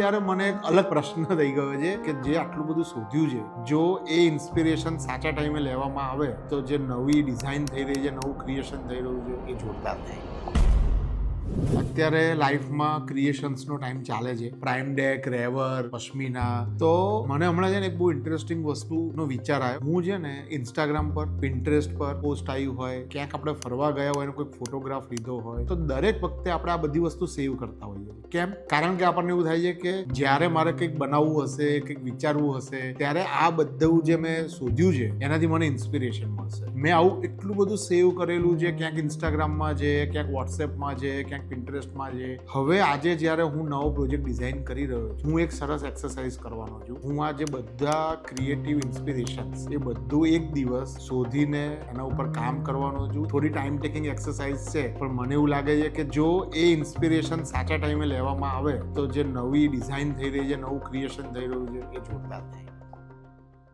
અત્યારે મને એક અલગ પ્રશ્ન થઈ ગયો છે કે જે આટલું બધું શોધ્યું છે, જો એ ઇન્સ્પિરેશન સાચા ટાઈમે લેવામાં આવે તો જે નવી ડિઝાઇન થઈ રહી છે, નવું ક્રિએશન થઈ રહ્યું છે, એ જોરદાર થાય. અત્યારે લાઈફમાં ક્રિએશન્સનો ટાઈમ ચાલે છે. પ્રાઇમ ડેક, રેવર, પશ્મિના. તો મને હમણાં છે ને એક બહુ ઇન્ટરેસ્ટિંગ વસ્તુનો વિચાર આવ્યો. હું છે ને ઇન્સ્ટાગ્રામ પર, પિન્ટરેસ્ટ પર પોસ્ટ આવ્યું હોય, ક્યાંક આપણે ફરવા ગયા હોય, કોઈ ફોટોગ્રાફ લીધો હોય, તો દરેક વખતે આપણે આ બધી વસ્તુ સેવ કરતા હોઈએ. કેમ? કારણ કે આપણને એવું થાય છે કે જ્યારે મારે કંઈક બનાવવું હશે, કંઈક વિચારવું હશે, ત્યારે આ બધું જે મેં શોધ્યું છે એનાથી મને ઇન્સ્પિરેશન મળશે. મેં આવું એટલું બધું સેવ કરેલું છે, ક્યાંક ઇન્સ્ટાગ્રામમાં છે, ક્યાંક વોટ્સએપમાં છે, ક્યાંક પિન્ટરેસ્ટમાં છે. હવે આજે જ્યારે હું નવો પ્રોજેક્ટ ડિઝાઇન કરી રહ્યો છું, હું એક સરસ એક્સરસાઇઝ કરવાનો છું. હું આ જે બધા ક્રિએટિવ ઇન્સ્પિરેશન્સ એ બધું એક દિવસ શોધીને એના ઉપર કામ કરવાનો છું. થોડી ટાઈમ ટેકિંગ એક્સરસાઇઝ છે, પણ મને એવું લાગે છે કે જો એ ઇન્સ્પિરેશન સાચા ટાઈમે લેવામાં આવે તો જે નવી ડિઝાઇન થઈ રહી છે, નવું ક્રિએશન થઈ રહ્યું છે, એ જોરદાર થાય.